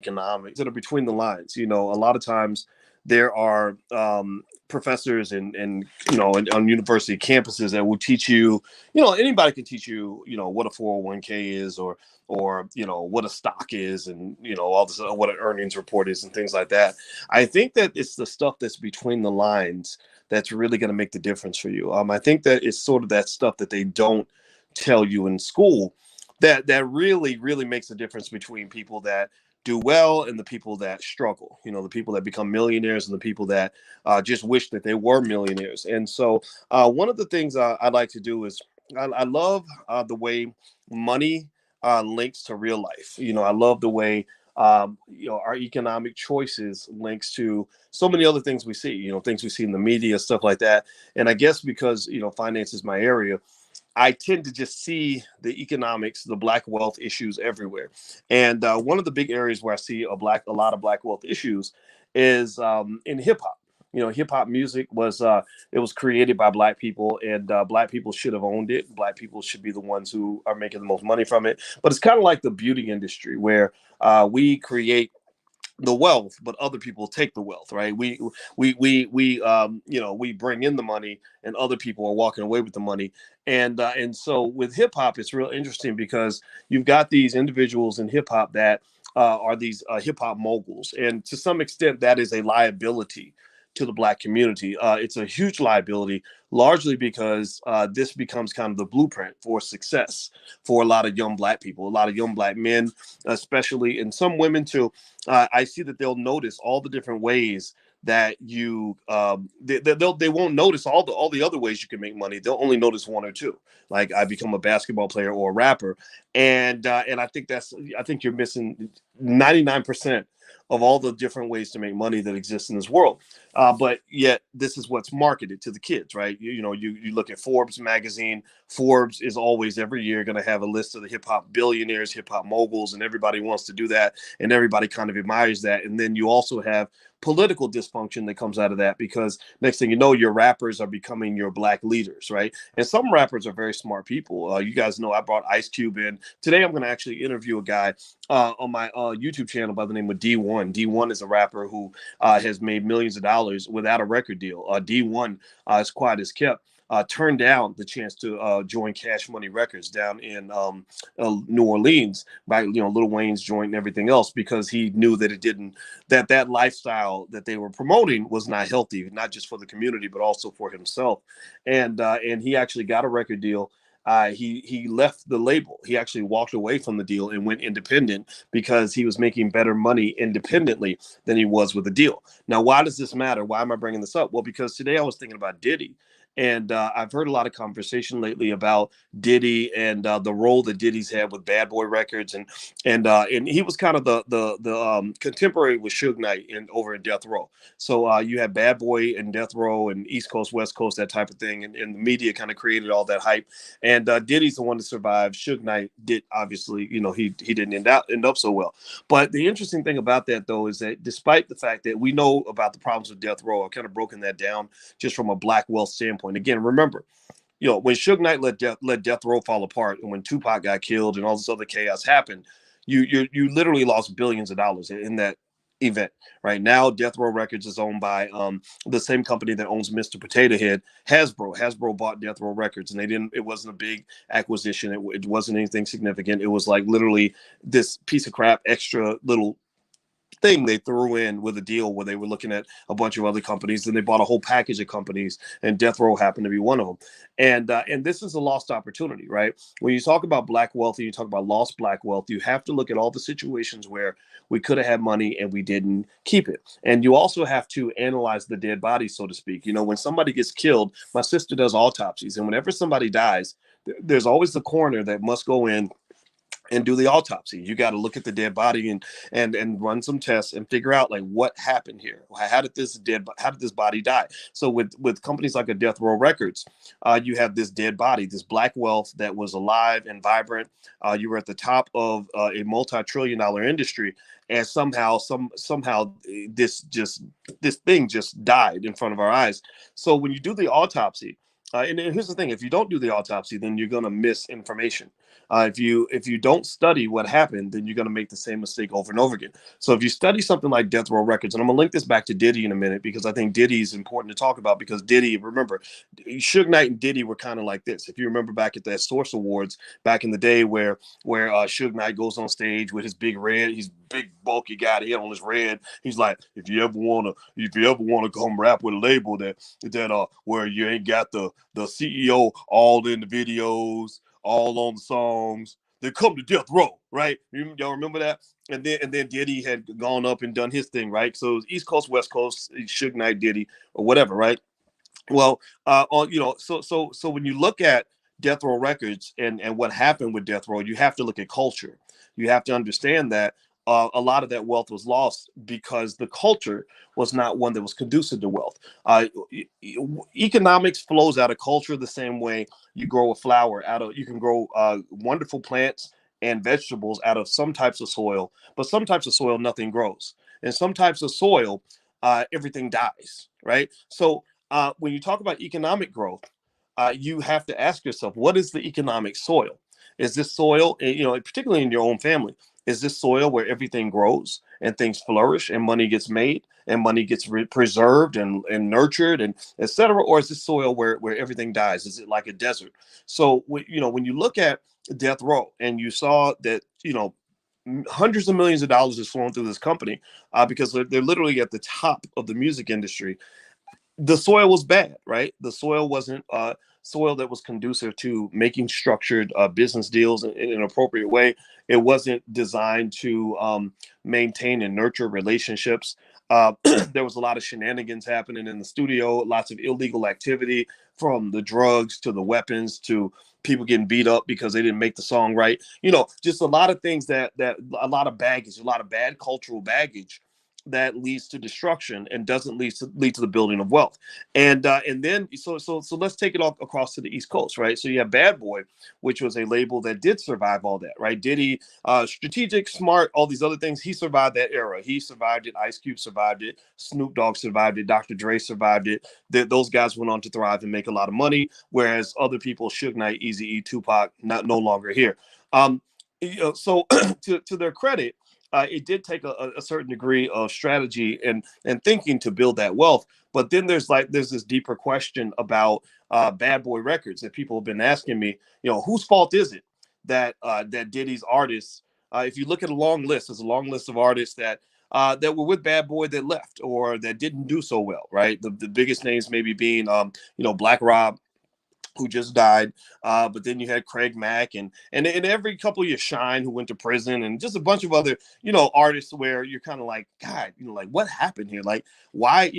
economics that are between the lines. A lot of times there are professors and on university campuses that will teach you. Anybody can teach you, what a 401k is, or what a stock is, and all this, what an earnings report is, and things like that. I think that it's the stuff that's between the lines that's really going to make the difference for you. I think that it's sort of that stuff that they don't tell you in school that really makes a difference between people that do well and the people that struggle. The people that become millionaires and the people that just wish that they were millionaires. And so one of the things I like to do is I love the way money links to real life. I love the way our economic choices links to so many other things we see, things we see in the media, stuff like that. And I guess because, finance is my area, I tend to just see the economics, the black wealth issues everywhere. And one of the big areas where I see a lot of black wealth issues is in hip hop. Hip hop music it was created by black people, and black people should have owned it. Black people should be the ones who are making the most money from it. But it's kind of like the beauty industry, where we create the wealth, but other people take the wealth, right? We bring in the money, and other people are walking away with the money. And so with hip hop, it's real interesting because you've got these individuals in hip hop that are these hip hop moguls, and to some extent, that is a liability to the black community. It's a huge liability, largely because this becomes kind of the blueprint for success for a lot of young black people, a lot of young black men, especially, and some women too. I see that they'll notice all the different ways that they won't notice all the other ways you can make money. They'll only notice one or two. Like, I become a basketball player or a rapper, and I think you're missing 99% of all the different ways to make money that exist in this world. But yet this is what's marketed to the kids, right? You look at Forbes magazine. Forbes is always every year going to have a list of the hip hop billionaires, hip hop moguls, and everybody wants to do that, and everybody kind of admires that. And then you also have political dysfunction that comes out of that, because next thing you know, your rappers are becoming your black leaders, right? And some rappers are very smart people. You guys know I brought Ice Cube in. Today I'm going to actually interview a guy on my YouTube channel by the name of D1. D1 is a rapper who has made millions of dollars without a record deal. D1, as quiet as kept, turned down the chance to join Cash Money Records down in New Orleans by Lil Wayne's joint and everything else, because he knew that that lifestyle that they were promoting was not healthy, not just for the community but also for himself. And he actually got a record deal. He left the label. He actually walked away from the deal and went independent because he was making better money independently than he was with the deal. Now, why does this matter? Why am I bringing this up? Well, because today I was thinking about Diddy. And I've heard a lot of conversation lately about Diddy and the role that Diddy's had with Bad Boy Records, and he was kind of the contemporary with Suge Knight over in Death Row. So you had Bad Boy and Death Row and East Coast, West Coast, that type of thing, and the media kind of created all that hype. And Diddy's the one to survive. Suge Knight did, obviously, he didn't end up so well. But the interesting thing about that, though, is that despite the fact that we know about the problems with Death Row, I've kind of broken that down just from a black wealth standpoint. Again, remember, when Suge Knight let Death Row fall apart, and when Tupac got killed and all this other chaos happened, you literally lost billions of dollars in that event. Right now, Death Row Records is owned by the same company that owns Mr. Potato Head, Hasbro. Hasbro bought Death Row Records, and it wasn't a big acquisition. It wasn't anything significant. It was like literally this piece of crap, extra little thing they threw in with a deal where they were looking at a bunch of other companies, and they bought a whole package of companies, and Death Row happened to be one of them. And this is a lost opportunity, right? When you talk about black wealth and you talk about lost black wealth, you have to look at all the situations where we could have had money and we didn't keep it. And you also have to analyze the dead body, so to speak. When somebody gets killed, my sister does autopsies, and whenever somebody dies, there's always the coroner that must go in and do the autopsy. You got to look at the dead body and run some tests and figure out, like, what happened here. How did this body die? So with companies like a Death Row Records, you have this dead body, this black wealth that was alive and vibrant. You were at the top of a multi-trillion-dollar industry, and somehow this thing just died in front of our eyes. So when you do the autopsy, and here's the thing: if you don't do the autopsy, then you're going to miss information. If you don't study what happened, then you're going to make the same mistake over and over again. So if you study something like Death Row Records, and I'm gonna link this back to Diddy in a minute because I think Diddy is important to talk about, because Diddy, remember, Suge Knight and Diddy were kind of like this. If you remember back at that Source Awards back in the day, where Suge Knight goes on stage with his big red, he's big bulky guy, he had on his red. He's like, if you ever wanna come rap with a label that where you ain't got the CEO all in the videos, all on the songs, they come to Death Row, right? Y'all remember that? And then Diddy had gone up and done his thing, right? So it was East Coast, West Coast, Suge Knight, Diddy, or whatever, right? Well, so when you look at Death Row Records and what happened with Death Row, you have to look at culture. You have to understand that a lot of that wealth was lost because the culture was not one that was conducive to wealth. Economics flows out of culture the same way you grow a flower out of. You can grow wonderful plants and vegetables out of some types of soil, but some types of soil nothing grows, and some types of soil everything dies. Right. So when you talk about economic growth, you have to ask yourself, what is the economic soil? Is this soil, particularly in your own family, is this soil where everything grows and things flourish and money gets made and money gets preserved and nurtured and et cetera? Or is this soil where everything dies? Is it like a desert? So, when you look at Death Row and you saw that, hundreds of millions of dollars is flowing through this company because they're literally at the top of the music industry. The soil was bad, right? The soil wasn't soil that was conducive to making structured business deals in an appropriate way. It wasn't designed to maintain and nurture relationships. There was a lot of shenanigans happening in the studio, lots of illegal activity, from the drugs to the weapons to people getting beat up because they didn't make the song right. Just a lot of things that a lot of baggage, a lot of bad cultural baggage that leads to destruction and doesn't lead to the building of wealth. And then so let's take it all across to the East Coast, right? So you have Bad Boy, which was a label that did survive all that, right? Diddy, strategic, smart, all these other things. He survived that era. He survived it. Ice Cube survived it. Snoop Dogg survived it. Dr. Dre survived it. Those guys went on to thrive and make a lot of money, whereas other people, Suge Knight, Eazy-E, Tupac, no longer here. So to their credit, it did take a certain degree of strategy and thinking to build that wealth. But then there's this deeper question about Bad Boy Records that people have been asking me, whose fault is it that Diddy's artists, if you look at a long list, there's a long list of artists that were with Bad Boy that left or that didn't do so well, right? The biggest names maybe being Black Rob, who just died. But then you had Craig Mack and every couple of years Shine, who went to prison, and just a bunch of other, artists where you're kind of like, God, like what happened here? Like why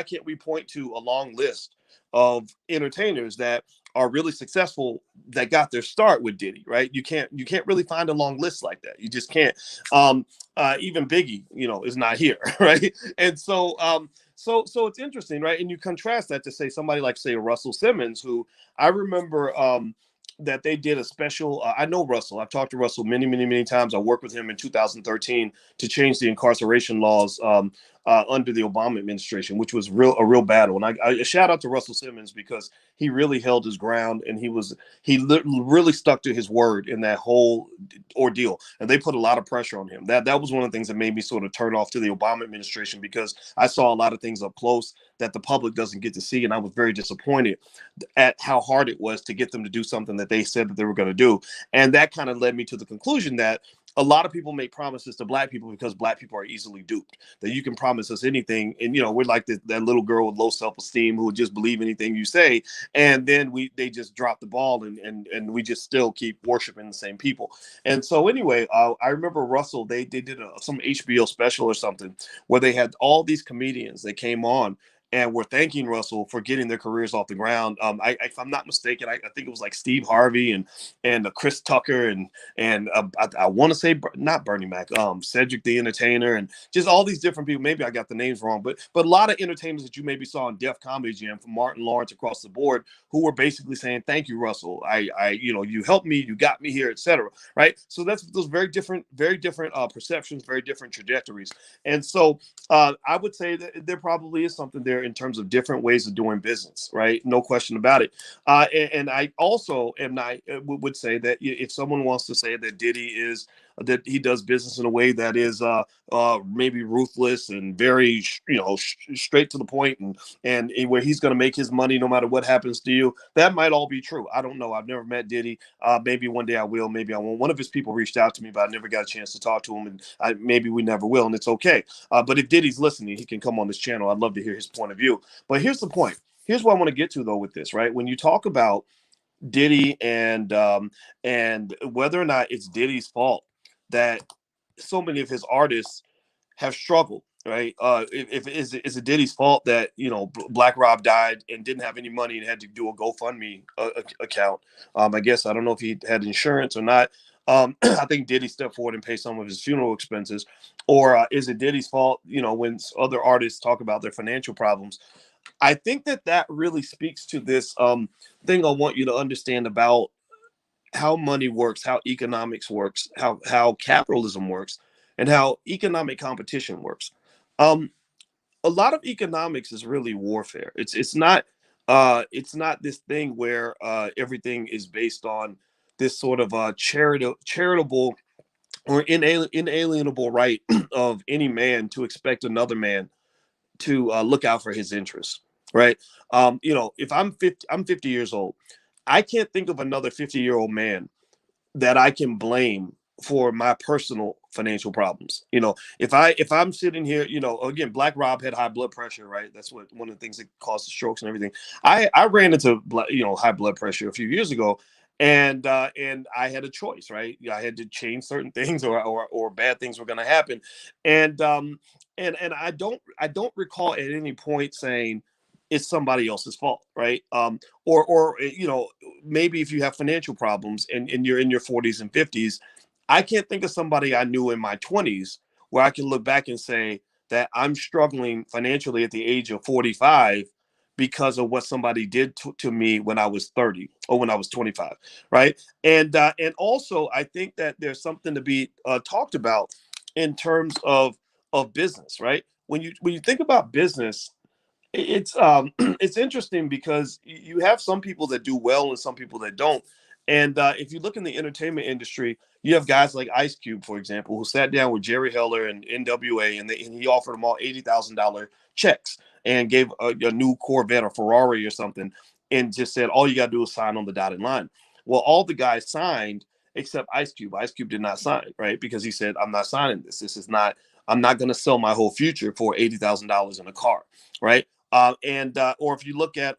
can't we point to a long list of entertainers that are really successful that got their start with Diddy, right? You can't really find a long list like that. You just can't. Even Biggie, is not here, right? And so it's interesting, right? And you contrast that to say somebody like, say, Russell Simmons, who I remember that they did a special. I know Russell. I've talked to Russell many, many, many times. I worked with him in 2013 to change the incarceration laws under the Obama administration, which was a real battle. And I shout out to Russell Simmons because he really held his ground and he really stuck to his word in that whole ordeal. And they put a lot of pressure on him. That was one of the things that made me sort of turn off to the Obama administration, because I saw a lot of things up close that the public doesn't get to see. And I was very disappointed at how hard it was to get them to do something that they said that they were going to do. And that kind of led me to the conclusion that a lot of people make promises to Black people because Black people are easily duped, that you can promise us anything. And, we're like that little girl with low self-esteem who would just believe anything you say. And then they just drop the ball and we just still keep worshiping the same people. And so anyway, I remember Russell, they did some HBO special or something where they had all these comedians that came on and we're thanking Russell for getting their careers off the ground. If I'm not mistaken, I think it was like Steve Harvey and Chris Tucker and I want to say not Bernie Mac, Cedric the Entertainer, and just all these different people. Maybe I got the names wrong, but a lot of entertainers that you maybe saw in Def Comedy Jam, from Martin Lawrence across the board, who were basically saying, "Thank you, Russell. You helped me, you got me here, etc." Right? So that's those very different perceptions, very different trajectories, and so I would say that there probably is something there there in terms of different ways of doing business, right? No question about it. And I also am not would say that if someone wants to say that Diddy is that he does business in a way that is maybe ruthless and very straight to the point, and where he's going to make his money no matter what happens to you, that might all be true. I don't know. I've never met Diddy. Maybe one day I will. Maybe I won't. One of his people reached out to me, but I never got a chance to talk to him, and maybe we never will, and it's okay. But if Diddy's listening, he can come on this channel. I'd love to hear his point of view. But here's the point. Here's what I want to get to though with this, right? When you talk about Diddy and whether or not it's Diddy's fault that so many of his artists have struggled, right? If is it Diddy's fault that Black Rob died and didn't have any money and had to do a GoFundMe account? I guess I don't know if he had insurance or not. I think Diddy stepped forward and paid some of his funeral expenses, or is it Diddy's fault? When other artists talk about their financial problems, I think that really speaks to this thing I want you to understand about how money works, how economics works, how capitalism works, and how economic competition works. Um, a lot of economics is really warfare. It's not this thing where everything is based on this sort of charitable or inalienable right of any man to expect another man to look out for his interests, right? If I'm 50 years old. I can't think of another 50-year-old man that I can blame for my personal financial problems. If I'm sitting here, again, Black Rob had high blood pressure, right? That's what one of the things that caused the strokes and everything. I ran into high blood pressure a few years ago, and I had a choice, right? I had to change certain things, or bad things were going to happen, and I don't recall at any point saying it's somebody else's fault, right? Or maybe if you have financial problems and you're in your 40s and 50s, I can't think of somebody I knew in my 20s where I can look back and say that I'm struggling financially at the age of 45 because of what somebody did to me when I was 30 or when I was 25, right? And also I think that there's something to be talked about in terms of business, right? When you think about business, it's it's interesting because you have some people that do well and some people that don't. And if you look in the entertainment industry, you have guys like Ice Cube, for example, who sat down with Jerry Heller and NWA, and he offered them all $80,000 checks and gave a new Corvette or Ferrari or something, and just said all you got to do is sign on the dotted line. Well, all the guys signed except Ice Cube. Ice Cube did not sign, right? Because he said, I'm not signing this. This is not. I'm not going to sell my whole future for $80,000 in a car, right? Or if you look at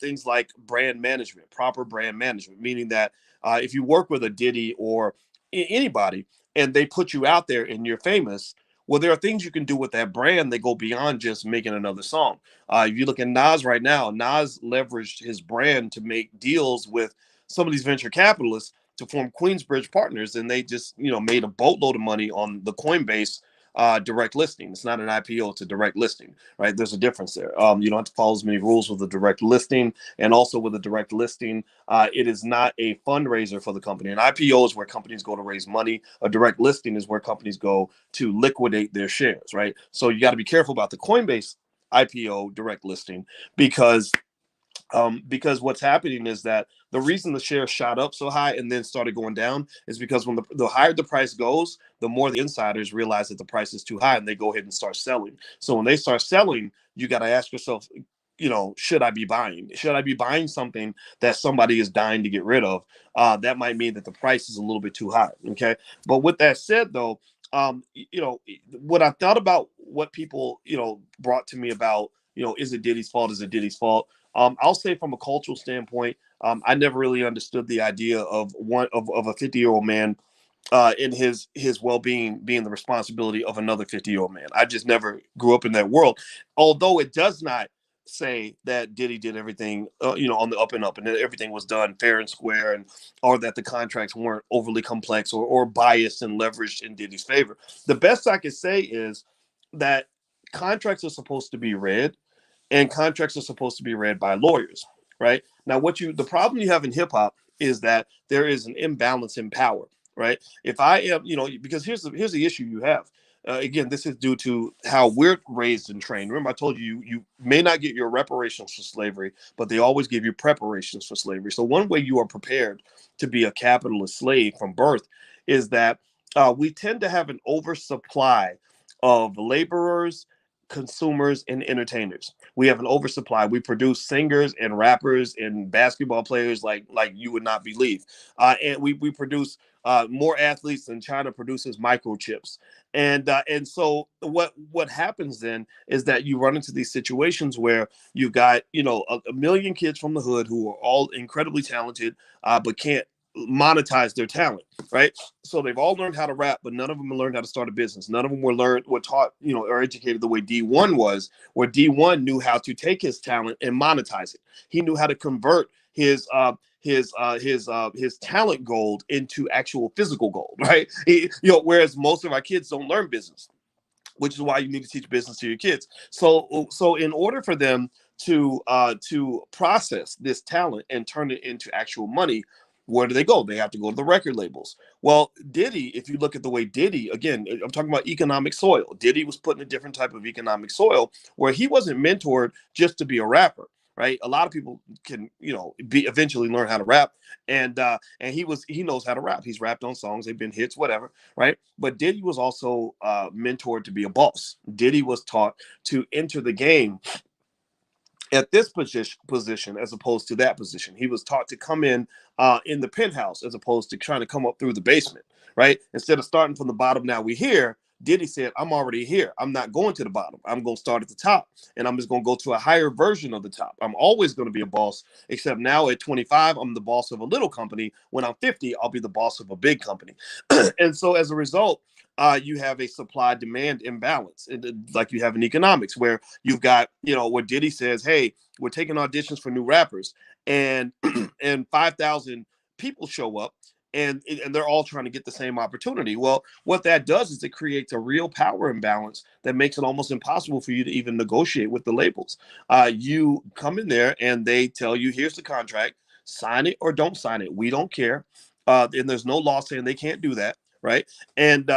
things like brand management, proper brand management, meaning that if you work with a Diddy or anybody and they put you out there and you're famous, well, there are things you can do with that brand that go beyond just making another song. If you look at Nas right now, Nas leveraged his brand to make deals with some of these venture capitalists to form Queensbridge Partners, and they just made a boatload of money on the Coinbase direct listing. It's not an IPO; it's a direct listing, right? There's a difference there. You don't have to follow as many rules with a direct listing, and also with a direct listing, it is not a fundraiser for the company. An IPO is where companies go to raise money. A direct listing is where companies go to liquidate their shares, right? So you got to be careful about the Coinbase IPO direct listing because what's happening is that the reason the share shot up so high and then started going down is because when the higher the price goes, the more the insiders realize that the price is too high and they go ahead and start selling. So when they start selling, you got to ask yourself, should I be buying? Should I be buying something that somebody is dying to get rid of? That might mean that the price is a little bit too high. Okay. But with that said, though, what I thought about what people, brought to me about, is it Diddy's fault? Is it Diddy's fault? I'll say from a cultural standpoint, I never really understood the idea of a 50-year-old man in his well-being being the responsibility of another 50-year-old man. I just never grew up in that world. Although it does not say that Diddy did everything, on the up and up, and that everything was done fair and square, and or that the contracts weren't overly complex or biased and leveraged in Diddy's favor. The best I could say is that contracts are supposed to be read, and contracts are supposed to be read by lawyers, right? Now, the problem you have in hip hop is that there is an imbalance in power, right? If I am, because here's the issue you have. again, this is due to how we're raised and trained. Remember, I told you, you may not get your reparations for slavery, but they always give you preparations for slavery. So one way you are prepared to be a capitalist slave from birth is that we tend to have an oversupply of laborers, consumers, and entertainers. We have an oversupply. We produce singers and rappers and basketball players like you would not believe, and we produce more athletes than China produces microchips. And so what happens then is that you run into these situations where you've got a million kids from the hood who are all incredibly talented, but can't monetize their talent, right? So they've all learned how to rap, but none of them learned how to start a business. None of them were taught, or educated the way D1 was, where D1 knew how to take his talent and monetize it. He knew how to convert his talent gold into actual physical gold, right? Whereas most of our kids don't learn business, which is why you need to teach business to your kids. So in order for them to process this talent and turn it into actual money, where do they go? They have to go to the record labels. Well, Diddy, if you look at the way Diddy, again, I'm talking about economic soil. Diddy was put in a different type of economic soil where he wasn't mentored just to be a rapper. Right, a lot of people can, eventually learn how to rap, and he knows how to rap. He's rapped on songs, they've been hits, whatever, right? But Diddy was also mentored to be a boss. Diddy was taught to enter the game at this position as opposed to that position. He was taught to come in the penthouse as opposed to trying to come up through the basement, right? Instead of starting from the bottom, now we here. Diddy said, I'm already here. I'm not going to the bottom. I'm going to start at the top, and I'm just going to go to a higher version of the top. I'm always going to be a boss, except now at 25, I'm the boss of a little company. When I'm 50, I'll be the boss of a big company. And so as a result, you have a supply-demand imbalance, like you have in economics, where you've got, where Diddy says, hey, we're taking auditions for new rappers, and and 5,000 people show up, and they're all trying to get the same opportunity. Well, what that does is it creates a real power imbalance that makes it almost impossible for you to even negotiate with the labels. You come in there and they tell you, here's the contract, sign it or don't sign it. We don't care. And there's no law saying they can't do that. Right. And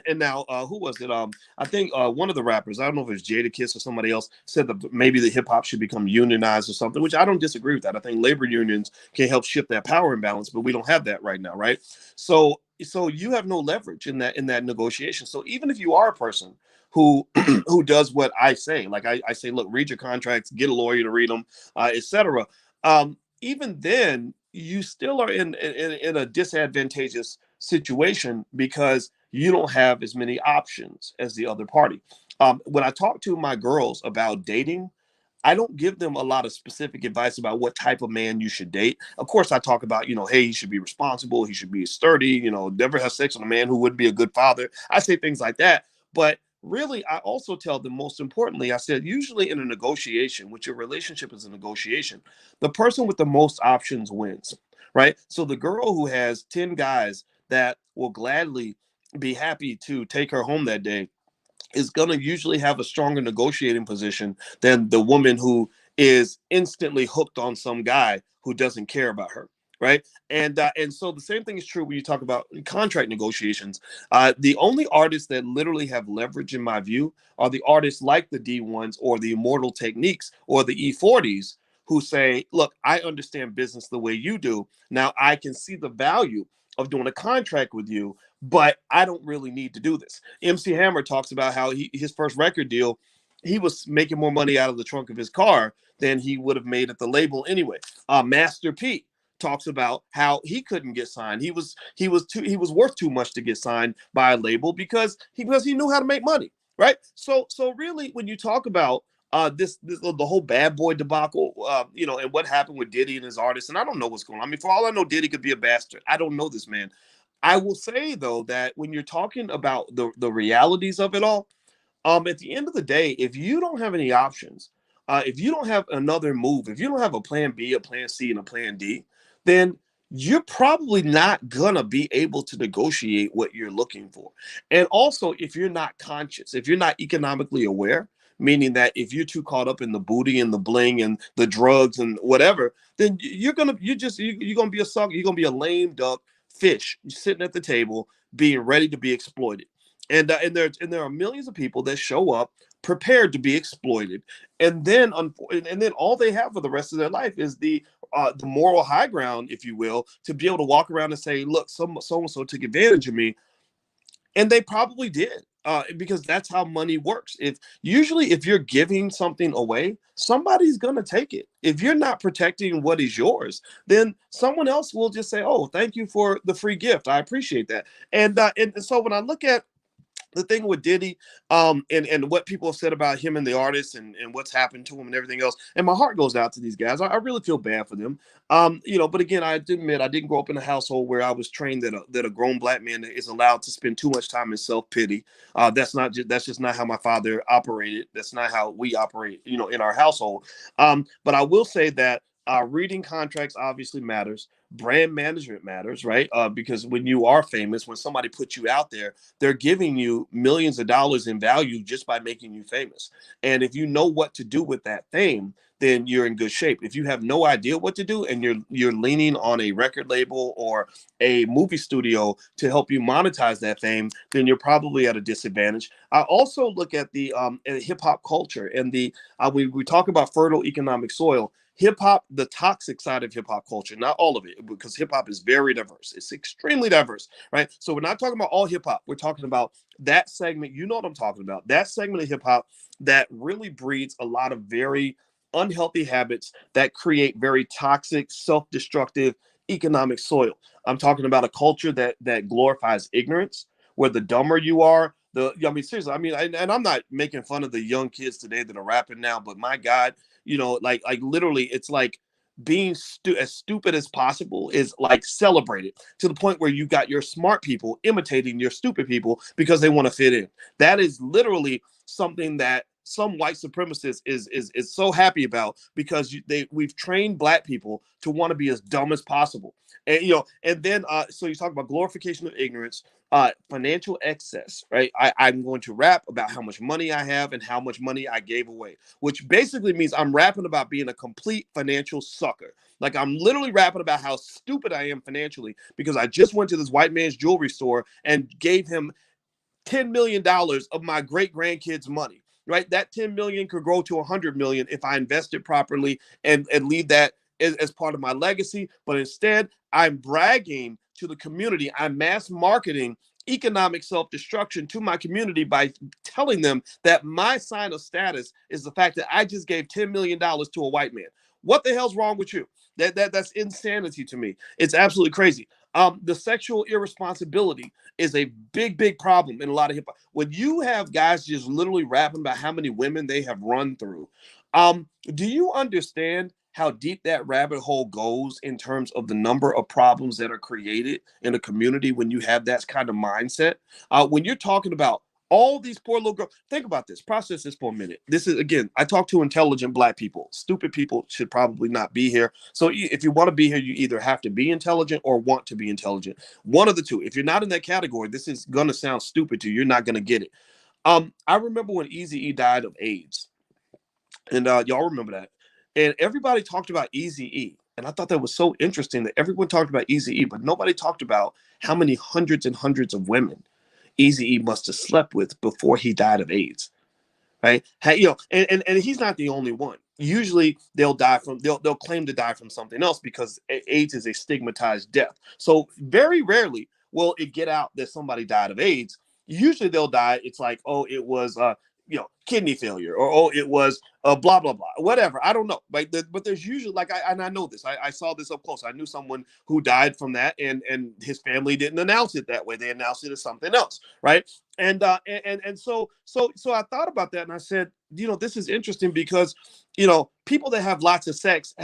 and now who was it? I think one of the rappers, I don't know if it was Jadakiss or somebody else, said that maybe the hip hop should become unionized or something, which I don't disagree with that. I think labor unions can help shift that power imbalance, but we don't have that right now. Right. So you have no leverage in that negotiation. So even if you are a person who who does what I say, like I say, look, read your contracts, get a lawyer to read them, etc. Even then, you still are in a disadvantageous situation because you don't have as many options as the other party. When I talk to my girls about dating, I don't give them a lot of specific advice about what type of man you should date. Of course, I talk about, hey, he should be responsible, he should be sturdy, never have sex with a man who would be a good father. I say things like that. But really, I also tell them, most importantly, I said, usually in a negotiation, which your relationship is a negotiation, the person with the most options wins, right? So the girl who has 10 guys that will gladly be happy to take her home that day is going to usually have a stronger negotiating position than the woman who is instantly hooked on some guy who doesn't care about her, right? And so the same thing is true when you talk about contract negotiations. The only artists that literally have leverage, in my view, are the artists like the D1s or the Immortal Techniques or the E40s, who say, look, I understand business the way you do. Now I can see the value of doing a contract with you, but I don't really need to do this. MC Hammer talks about how his first record deal, he was making more money out of the trunk of his car than he would have made at the label anyway. Master P talks about how he couldn't get signed. He was worth too much to get signed by a label because he knew how to make money, right? So really, when you talk about this the whole bad boy debacle, and what happened with Diddy and his artists, and I don't know what's going on. I mean, for all I know, Diddy could be a bastard. I don't know this man. I will say though that when you're talking about the realities of it all, at the end of the day, if you don't have any options, if you don't have another move, if you don't have a plan B, a plan C, and a plan D, then you're probably not gonna be able to negotiate what you're looking for. And also, if you're not conscious, if you're not economically aware, meaning that if you're too caught up in the booty and the bling and the drugs and whatever, then you're gonna be a sucker. You're gonna be a lame duck fish sitting at the table being ready to be exploited. And there are millions of people that show up prepared to be exploited, and then all they have for the rest of their life is the moral high ground, if you will, to be able to walk around and say, look, so and so took advantage of me. And they probably did, because that's how money works. If you're giving something away, somebody's going to take it. If you're not protecting what is yours, then someone else will just say, oh, thank you for the free gift, I appreciate that. And so when I look at the thing with Diddy, and what people have said about him and the artist, and what's happened to him and everything else, and my heart goes out to these guys. I really feel bad for them. But again, I admit I didn't grow up in a household where I was trained that a grown black man is allowed to spend too much time in self pity. That's just not how my father operated. That's not how we operate, in our household. But I will say that reading contracts obviously matters. Brand management matters, right? Because when you are famous, when somebody puts you out there, they're giving you millions of dollars in value just by making you famous. And if you know what to do with that fame, then you're in good shape. If you have no idea what to do and you're leaning on a record label or a movie studio to help you monetize that fame, then you're probably at a disadvantage. I also look at the hip hop culture, and we talk about fertile economic soil. Hip hop, the toxic side of hip hop culture, not all of it, because hip hop is very diverse. It's extremely diverse, right? So we're not talking about all hip hop. We're talking about that segment. You know what I'm talking about. That segment of hip hop that really breeds a lot of very unhealthy habits that create very toxic, self-destructive economic soil. I'm talking about a culture that glorifies ignorance, where the dumber you are, seriously. And I'm not making fun of the young kids today that are rapping now, but my God, like literally, it's like being as stupid as possible is like celebrated, to the point where you got your smart people imitating your stupid people because they want to fit in. That is literally something that some white supremacists is so happy about, because we've trained black people to want to be as dumb as possible. And then so you talk about glorification of ignorance, financial excess, right? I'm going to rap about how much money I have and how much money I gave away, which basically means I'm rapping about being a complete financial sucker. Like, I'm literally rapping about how stupid I am financially, because I just went to this white man's jewelry store and gave him $10 million of my great grandkids' money, right? That 10 million could grow to 100 million if I invest it properly and leave that as part of my legacy. But instead, I'm bragging to the community. I'm mass marketing economic self-destruction to my community by telling them that my sign of status is the fact that I just gave $10 million to a white man. What the hell's wrong with you? That's insanity to me. It's absolutely crazy. The sexual irresponsibility is a big problem in a lot of hip hop. When you have guys just literally rapping about how many women they have run through, do you understand how deep that rabbit hole goes in terms of the number of problems that are created in a community when you have that kind of mindset? When you're talking about all these poor little girls, think about this, process this for a minute. This is, again, I talk to intelligent black people. Stupid people should probably not be here. So if you want to be here, you either have to be intelligent or want to be intelligent. One of the two. If you're not in that category, this is going to sound stupid to you. You're not going to get it. I remember when Eazy-E died of AIDS, and y'all remember that. And everybody talked about Eazy-E. And I thought that was so interesting that everyone talked about Eazy-E, but nobody talked about how many hundreds and hundreds of women Eazy-E must have slept with before he died of AIDS, right? And he's not the only one. Usually they'll claim to die from something else, because AIDS is a stigmatized death. So very rarely will it get out that somebody died of AIDS. Usually they'll die. It's like, oh, it was kidney failure, or oh, it was blah blah blah, whatever. I don't know, but there's usually, like, I know this. I saw this up close. I knew someone who died from that, and his family didn't announce it that way. They announced it as something else, right? And so I thought about that, and I said, this is interesting, because people that have lots of sex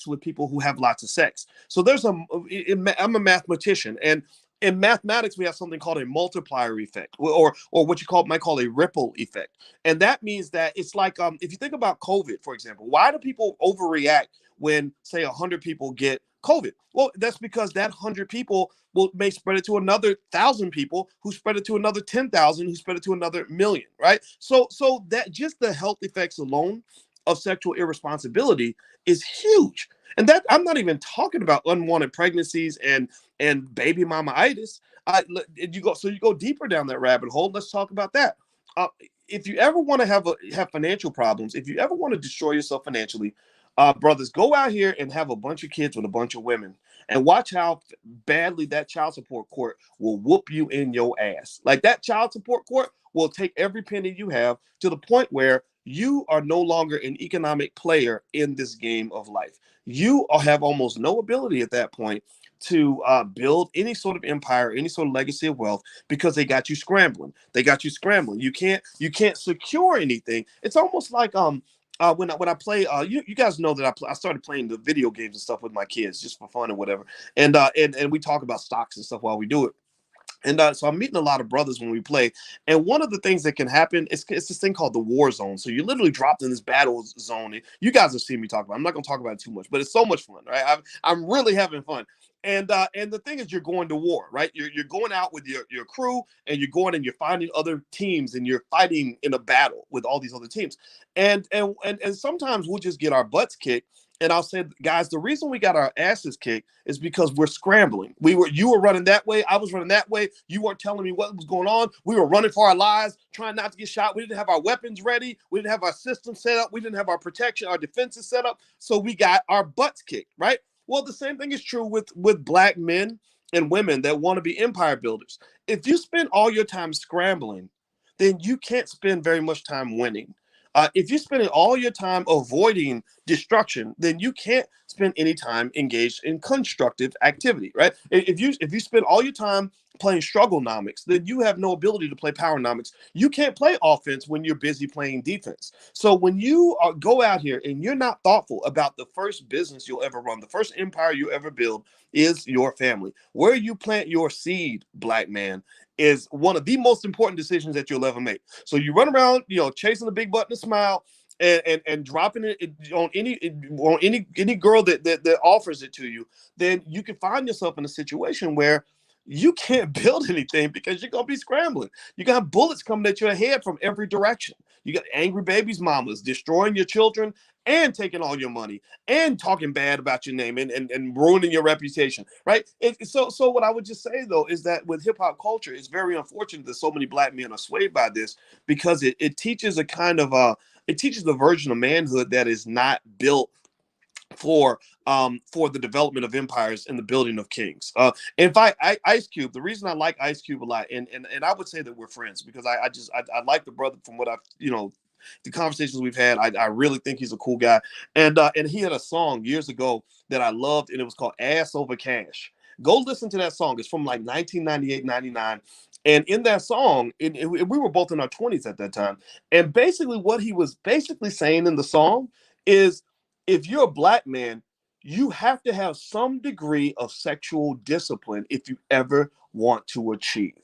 with people who have lots of sex. So I'm a mathematician, and in mathematics, we have something called a multiplier effect, or what might call a ripple effect. And that means that it's like, if you think about COVID, for example, why do people overreact when, say, 100 people get COVID? Well, that's because that 100 people may spread it to another 1,000 people, who spread it to another 10,000, who spread it to another million, right? So that just the health effects alone of sexual irresponsibility is huge. And that, I'm not even talking about unwanted pregnancies and baby mama-itis. You go deeper down that rabbit hole. Let's talk about that. Uh, if you ever want to have financial problems, if you ever want to destroy yourself financially, brothers, go out here and have a bunch of kids with a bunch of women, and watch how badly that child support court will whoop you in your ass. Like that child support court will take every penny you have to the point where you are no longer an economic player in this game of life. You have almost no ability at that point to build any sort of empire, any sort of legacy of wealth, because they got you scrambling. They got you scrambling. You can't secure anything. It's almost like when I play, you guys know that I started playing the video games and stuff with my kids just for fun or whatever, and we talk about stocks and stuff while we do it. And so I'm meeting a lot of brothers when we play. And one of the things that can happen is it's this thing called the war zone. So you're literally dropped in this battle zone. You guys have seen me talk about it. I'm not going to talk about it too much, but it's so much fun, right? I'm really having fun. And the thing is, you're going to war, right? You're going out with your crew, and you're going and you're finding other teams, and you're fighting in a battle with all these other teams. And sometimes we'll just get our butts kicked. And I'll say, guys, the reason we got our asses kicked is because we're scrambling. You were running that way, I was running that way. You weren't telling me what was going on. We were running for our lives, trying not to get shot. We didn't have our weapons ready. We didn't have our system set up. We didn't have our protection, our defenses set up. So we got our butts kicked, right? Well, the same thing is true with black men and women that want to be empire builders. If you spend all your time scrambling, then you can't spend very much time winning. If you're spending all your time avoiding destruction, then you can't spend any time engaged in constructive activity, right? If you spend all your time playing strugglenomics, then you have no ability to play powernomics. You can't play offense when you're busy playing defense. So when you go out here and you're not thoughtful about the first business you'll ever run, the first empire you ever build is your family. Where you plant your seed, black man, is one of the most important decisions that you'll ever make. So you run around, chasing the big button to smile, and dropping it on any girl that offers it to you, then you can find yourself in a situation where you can't build anything because you're gonna be scrambling. You got bullets coming at your head from every direction. You got angry babies, mamas destroying your children and taking all your money and talking bad about your name and ruining your reputation, right? So what I would just say though is that with hip hop culture, it's very unfortunate that so many black men are swayed by this, because it teaches a kind of it teaches the version of manhood that is not built for the development of empires and the building of kings. In fact, Ice Cube, the reason I like Ice Cube a lot, and I would say that we're friends, because I like the brother from what I've the conversations we've had. I really think he's a cool guy, and he had a song years ago that I loved, and it was called "Ass Over Cash." Go listen to that song. It's from like 1998, 99. And in that song, we were both in our 20s at that time. And basically, what he was basically saying in the song is, if you're a black man, you have to have some degree of sexual discipline if you ever want to achieve.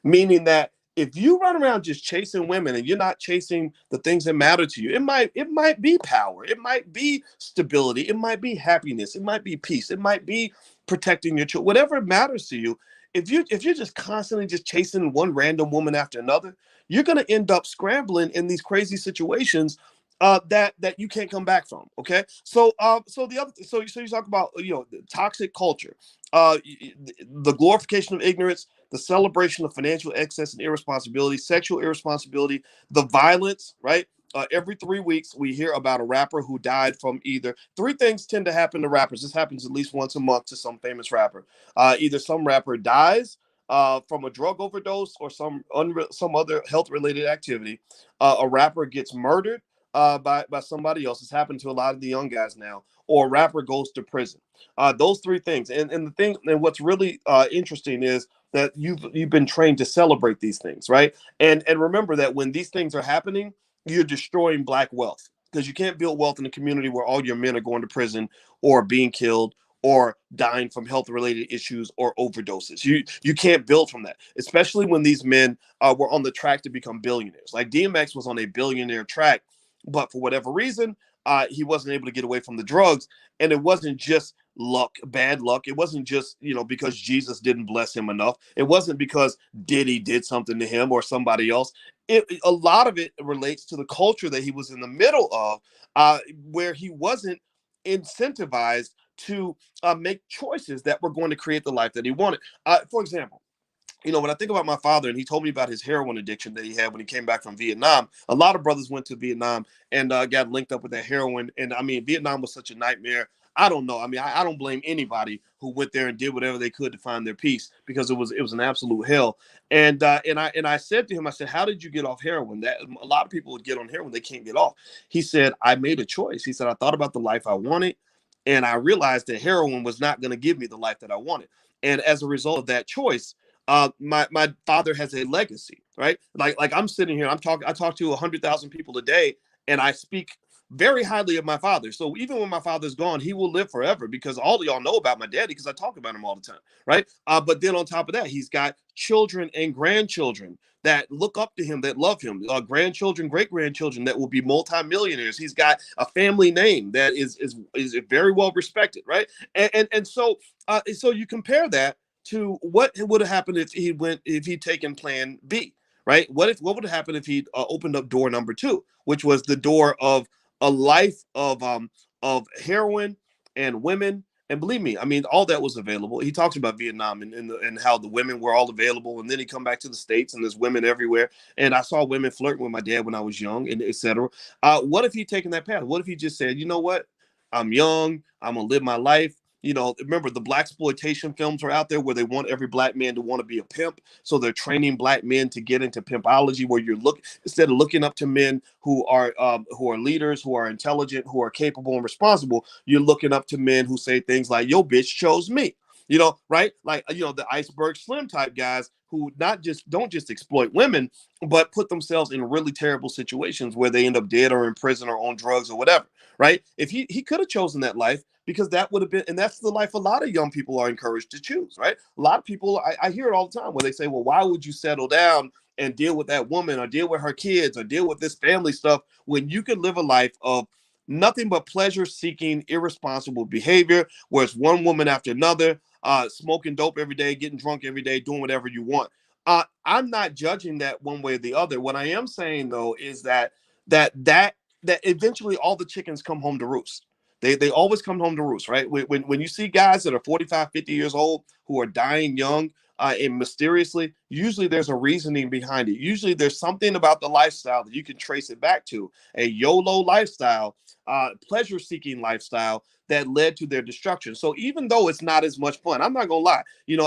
Meaning that if you run around just chasing women and you're not chasing the things that matter to you, it might be power, it might be stability, it might be happiness, it might be peace, it might be protecting your children, whatever matters to you. If you're just constantly just chasing one random woman after another, you're gonna end up scrambling in these crazy situations that you can't come back from. Okay, so you talk about the toxic culture, the glorification of ignorance, the celebration of financial excess and irresponsibility, sexual irresponsibility, the violence, right? Every 3 weeks, we hear about a rapper who died from either three things tend to happen to rappers. This happens at least once a month to some famous rapper. Either some rapper dies from a drug overdose or some other health related activity. A rapper gets murdered by somebody else. It's happened to a lot of the young guys now. Or a rapper goes to prison. Those three things. And the thing, and what's really interesting is that you've been trained to celebrate these things, right? And remember that when these things are happening, you're destroying black wealth, because you can't build wealth in a community where all your men are going to prison or being killed or dying from health related issues or overdoses. You can't build from that, especially when these men were on the track to become billionaires. Like DMX was on a billionaire track, but for whatever reason, he wasn't able to get away from the drugs. And it wasn't just luck, bad luck. It wasn't just, because Jesus didn't bless him enough. It wasn't because Diddy did something to him or somebody else. A lot of it relates to the culture that he was in the middle of, where he wasn't incentivized to make choices that were going to create the life that he wanted. For example, when I think about my father, and he told me about his heroin addiction that he had when he came back from Vietnam. A lot of brothers went to Vietnam and got linked up with that heroin. And I mean, Vietnam was such a nightmare. I don't know. I mean, I don't blame anybody who went there and did whatever they could to find their peace, because it was an absolute hell. And I said to him, I said, "How did you get off heroin?" That a lot of people would get on heroin, they can't get off. He said, "I made a choice." He said, "I thought about the life I wanted, and I realized that heroin was not going to give me the life that I wanted. And as a result of that choice, my father has a legacy, right? Like I'm sitting here, I talk to 100,000 people a day, and I speak very highly of my father. So even when my father's gone, he will live forever, because all of y'all know about my daddy because I talk about him all the time, right? But then on top of that, he's got children and grandchildren that look up to him, that love him, grandchildren, great grandchildren that will be multimillionaires. He's got a family name that is very well respected, right? And so you compare that to what would have happened if he'd taken Plan B, right? What would have happened if he'd opened up door number two, which was the door of a life of heroin and women. And believe me, I mean, all that was available. He talks about Vietnam and how the women were all available, and then he come back to the States and there's women everywhere. And I saw women flirting with my dad when I was young, and etc. What if he'd taken that path? What if he just said, you know what? I'm young. I'm gonna live my life. Remember the black exploitation films were out there where they want every black man to want to be a pimp. So they're training black men to get into pimpology, where instead of looking up to men who are leaders, who are intelligent, who are capable and responsible, you're looking up to men who say things like, "Yo, bitch chose me." Right? Like, the Iceberg Slim type guys who not just don't just exploit women, but put themselves in really terrible situations where they end up dead or in prison or on drugs or whatever. Right? If he could have chosen that life, because that would have been, and that's the life a lot of young people are encouraged to choose, right? A lot of people, I hear it all the time, where they say, well, why would you settle down and deal with that woman or deal with her kids or deal with this family stuff when you could live a life of nothing but pleasure seeking, irresponsible behavior, where it's one woman after another, smoking dope every day, getting drunk every day, doing whatever you want. I'm not judging that one way or the other. What I am saying, though, is that that that eventually all the chickens come home to roost. They always come home to roost, right? When you see guys that are 45, 50 years old who are dying young, and mysteriously, usually there's a reasoning behind it. Usually there's something about the lifestyle that you can trace it back to, a YOLO lifestyle, pleasure seeking lifestyle that led to their destruction. So even though it's not as much fun, I'm not gonna lie.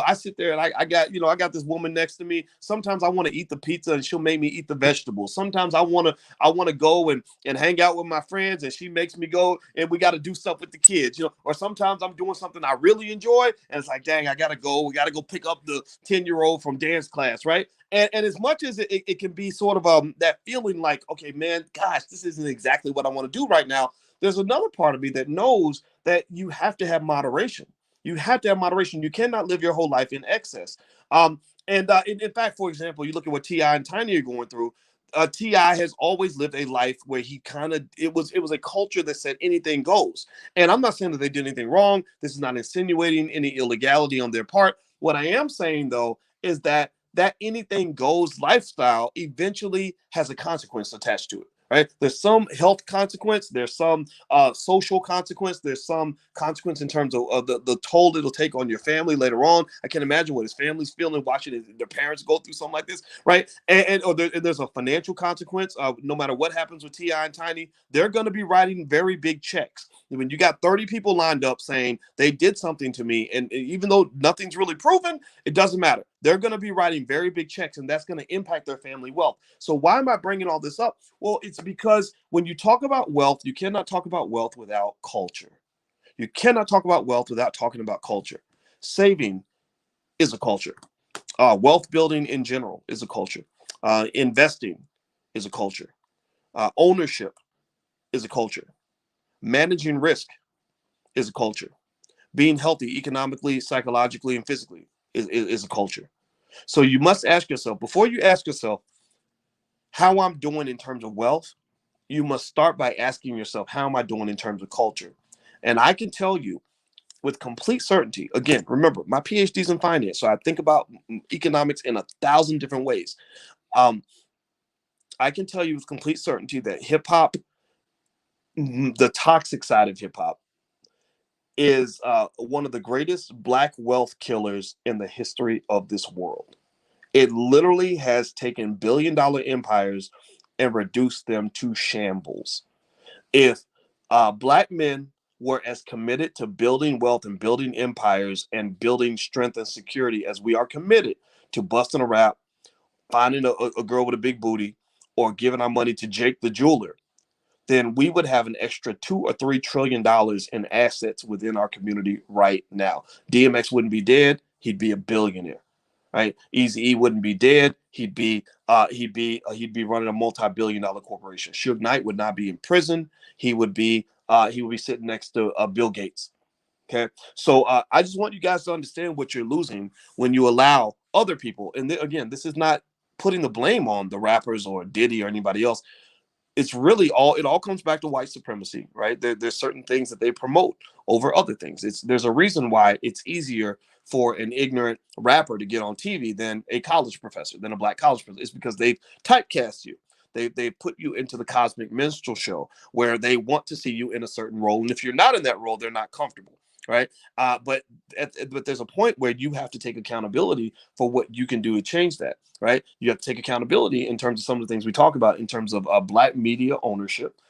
I sit there and I got this woman next to me. Sometimes I want to eat the pizza and she'll make me eat the vegetables. Sometimes I want to go and hang out with my friends, and she makes me go and we got to do stuff with the kids. Or sometimes I'm doing something I really enjoy, and it's like, dang, I gotta go. We gotta go pick up the 10-year-old from dance class, right? And as much as it can be sort of that feeling like, okay, man, gosh, this isn't exactly what I want to do right now. There's another part of me that knows that you have to have moderation. You have to have moderation. You cannot live your whole life in excess. In fact, for example, you look at what T.I. and Tiny are going through. Ti has always lived a life where he kind of it was a culture that said anything goes. And I'm not saying that they did anything wrong. This is not insinuating any illegality on their part. What I am saying, though, is that anything goes lifestyle eventually has a consequence attached to it. Right? There's some health consequence. There's some social consequence. There's some consequence in terms of the toll it'll take on your family later on. I can imagine what his family's feeling watching their parents go through something like this, right? And there's a financial consequence. No matter what happens with T.I. and Tiny, they're going to be writing very big checks. When you got 30 people lined up saying they did something to me, and even though nothing's really proven, it doesn't matter. They're going to be writing very big checks, and that's going to impact their family wealth. So why am I bringing all this up? Well, it's because when you talk about wealth, you cannot talk about wealth without culture. You cannot talk about wealth without talking about culture. Saving is a culture. Wealth building in general is a culture. Investing is a culture. Ownership is a culture. Managing risk is a culture. Being healthy economically, psychologically, and physically is a culture. So you must ask yourself, before you ask yourself how I'm doing in terms of wealth, you must start by asking yourself, how am I doing in terms of culture? And I can tell you with complete certainty, again, remember, my PhD's in finance, so I think about economics in 1,000 different ways. Um, I can tell you with complete certainty that hip hop, the toxic side of hip hop, is one of the greatest black wealth killers in the history of this world. It literally has taken billion-dollar empires and reduced them to shambles. If Black men were as committed to building wealth and building empires and building strength and security as we are committed to busting a rap, finding a girl with a big booty, or giving our money to Jake the jeweler, then we would have an extra $2 or $3 trillion in assets within our community right now. DMX wouldn't be dead; he'd be a billionaire. Right? Easy E wouldn't be dead; he'd be running a multi-billion-dollar corporation. Suge Knight would not be in prison; he would be sitting next to Bill Gates. Okay, so I just want you guys to understand what you're losing when you allow other people. And again, this is not putting the blame on the rappers or Diddy or anybody else. It's really it all comes back to white supremacy, right? There's certain things that they promote over other things. There's a reason why it's easier for an ignorant rapper to get on TV than a college professor, than a black college professor. It's because they've typecast you. They put you into the cosmic minstrel show where they want to see you in a certain role, and if you're not in that role, they're not comfortable, right? But there's a point where you have to take accountability for what you can do to change that, right? You have to take accountability in terms of some of the things we talk about in terms of Black media ownership,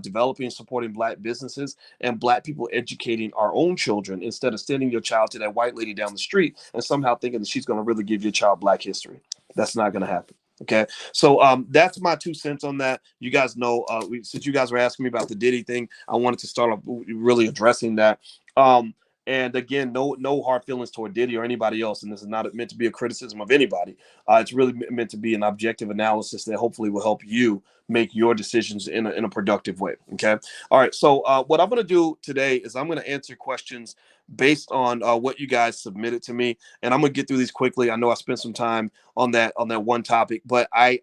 developing and supporting Black businesses, and Black people educating our own children instead of sending your child to that white lady down the street and somehow thinking that she's going to really give your child Black history. That's not going to happen. Okay, so that's my 2 cents on that. You guys know, since you guys were asking me about the Diddy thing, I wanted to start off really addressing that. Um, and again, no hard feelings toward Diddy or anybody else, and this is not meant to be a criticism of anybody. It's really meant to be an objective analysis that hopefully will help you make your decisions in a productive way. Okay, all right. So what I'm going to do today is I'm going to answer questions based on what you guys submitted to me, and I'm going to get through these quickly. I know I spent some time on that one topic, but I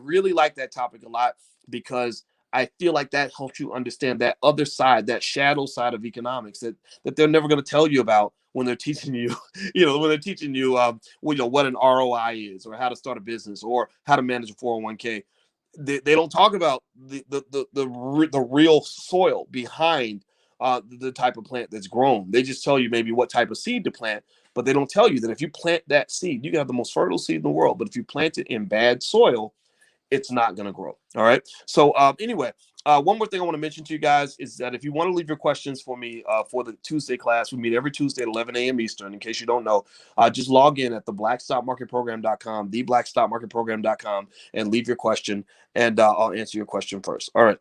really like that topic a lot because I feel like that helps you understand that other side, that shadow side of economics that they're never going to tell you about when they're teaching you, when they're teaching you, what an ROI is, or how to start a business, or how to manage a 401k. They don't talk about the real soil behind the type of plant that's grown. They just tell you maybe what type of seed to plant, but they don't tell you that if you plant that seed, you can have the most fertile seed in the world, but if you plant it in bad soil, it's not going to grow. All right. So anyway, one more thing I want to mention to you guys is that if you want to leave your questions for me for the Tuesday class, we meet every Tuesday at 11 a.m. Eastern. In case you don't know, just log in at theblackstockmarketprogram.com, theblackstockmarketprogram.com, and leave your question, and I'll answer your question first. All right.